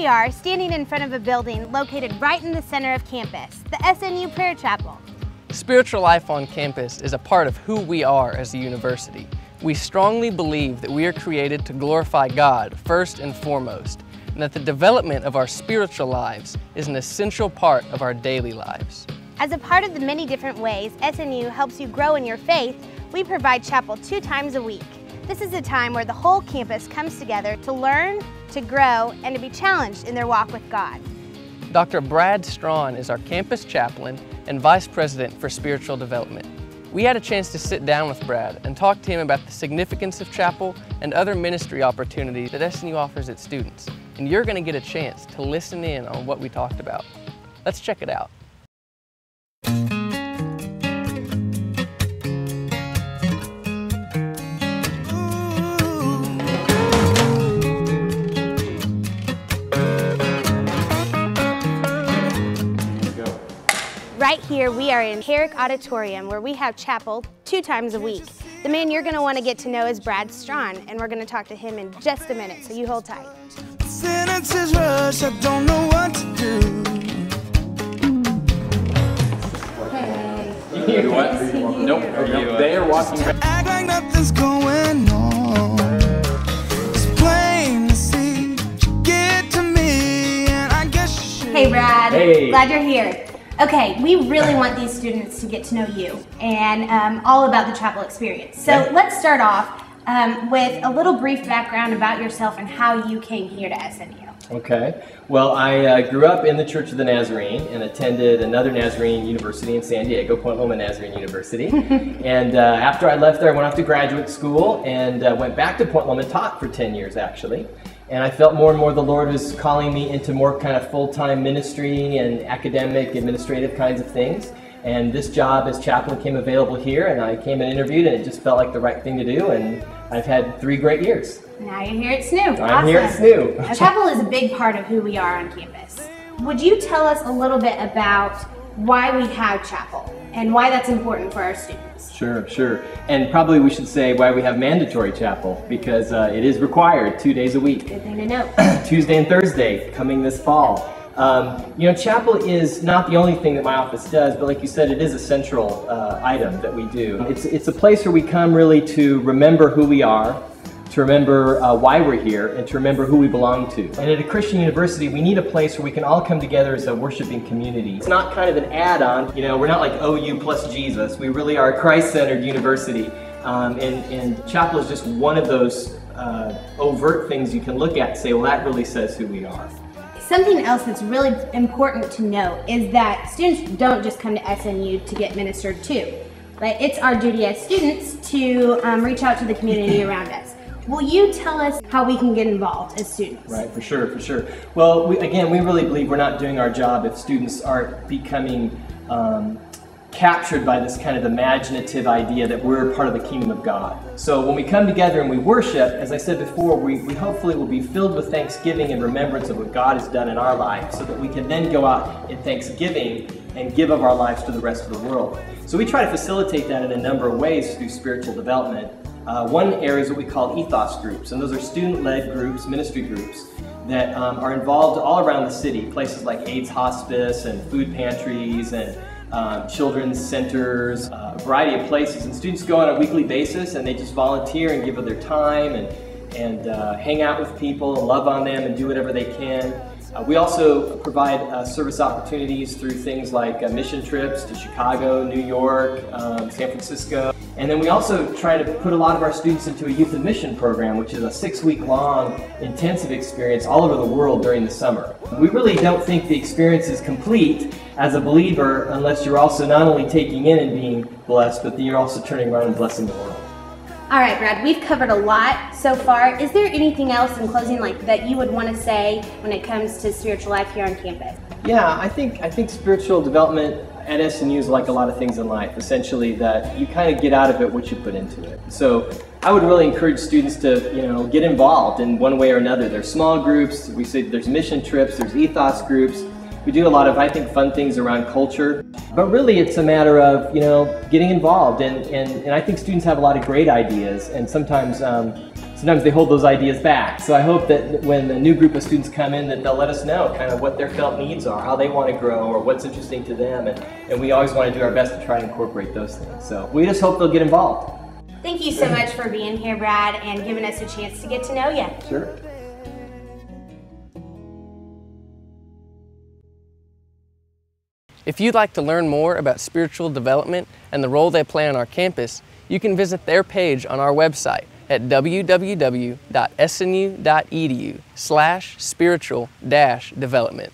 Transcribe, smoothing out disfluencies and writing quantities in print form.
are standing in front of a building located right in the center of campus, the SNU Prayer Chapel. Spiritual life on campus is a part of who we are as a university. We strongly believe that we are created to glorify God first and foremost, and that the development of our spiritual lives is an essential part of our daily lives. As a part of the many different ways SNU helps you grow in your faith, we provide chapel 2 times a week. This is a time where the whole campus comes together to learn, to grow, and to be challenged in their walk with God. Dr. Brad Strawn is our campus chaplain and Vice President for Spiritual Development. We had a chance to sit down with Brad and talk to him about the significance of chapel and other ministry opportunities that SNU offers its students. And you're going to get a chance to listen in on what we talked about. Let's check it out. Right here, we are in Herrick Auditorium, where we have chapel 2 times a week. The man you're going to want to get to know is Brad Strawn, and we're going to talk to him in just a minute, so you hold tight. Sentences rush, I don't know what to do. Hey. You what? Nope. They are walking back. Act like nothing's going on. It's plain to see. Get to me, and I guess you should. Hey, Brad. Hey. Glad you're here. Okay, we really want these students to get to know you and all about the chapel experience. So let's start off with a little brief background about yourself and how you came here to SNU. Okay. Well, I grew up in the Church of the Nazarene and attended another Nazarene university in San Diego, Point Loma Nazarene University. And after I left there, I went off to graduate school and went back to Point Loma and taught for 10 years, actually. And I felt more and more the Lord was calling me into more kind of full-time ministry and academic, administrative kinds of things. And this job as chaplain came available here, and I came and interviewed, and it just felt like the right thing to do. And I've had 3 great years. Now you're here at SNU. I'm here at SNU. Now, chapel is a big part of who we are on campus. Would you tell us a little bit about why we have chapel and why that's important for our students? Sure. And probably we should say why we have mandatory chapel, because it is required 2 days a week. Good thing to know. Tuesday and Thursday coming this fall. You know, chapel is not the only thing that my office does, but like you said, it is a central item that we do. It's a place where we come really to remember who we are, to remember why we're here, and to remember who we belong to. And at a Christian university, we need a place where we can all come together as a worshiping community. It's not kind of an add-on, you know, we're not like OU plus Jesus. We really are a Christ-centered university. And chapel is just one of those overt things you can look at and say, well, that really says who we are. Something else that's really important to note is that students don't just come to SNU to get ministered to. But it's our duty as students to reach out to the community around us. Will you tell us how we can get involved as students? Right, for sure. Well, we really believe we're not doing our job if students aren't becoming captured by this kind of imaginative idea that we're part of the kingdom of God. So when we come together and we worship, as I said before, we hopefully will be filled with thanksgiving and remembrance of what God has done in our lives, so that we can then go out in thanksgiving and give of our lives to the rest of the world. So we try to facilitate that in a number of ways through spiritual development. One area is what we call ethos groups, and those are student-led groups, ministry groups, that are involved all around the city, places like AIDS hospice and food pantries and children's centers, a variety of places. And students go on a weekly basis and they just volunteer and give of their time and hang out with people and love on them and do whatever they can. We also provide service opportunities through things like mission trips to Chicago, New York, San Francisco. And then we also try to put a lot of our students into a youth and mission program, which is a 6-week-long intensive experience all over the world during the summer. We really don't think the experience is complete as a believer unless you're also not only taking in and being blessed, but that you're also turning around and blessing the world. All right, Brad, we've covered a lot so far. Is there anything else in closing that you would want to say when it comes to spiritual life here on campus? Yeah, I think spiritual development at SNU is like a lot of things in life, essentially that you kind of get out of it what you put into it. So I would really encourage students to, get involved in one way or another. There's small groups, we say there's mission trips, there's ethos groups. We do a lot of, I think, fun things around culture. But really it's a matter of, getting involved. And I think students have a lot of great ideas, and sometimes sometimes they hold those ideas back. So I hope that when a new group of students come in, that they'll let us know kind of what their felt needs are, how they want to grow, or what's interesting to them, and we always want to do our best to try and incorporate those things. So we just hope they'll get involved. Thank you so much for being here, Brad, and giving us a chance to get to know you. Sure. If you'd like to learn more about spiritual development and the role they play on our campus, you can visit their page on our website at www.snu.edu/spiritual-development.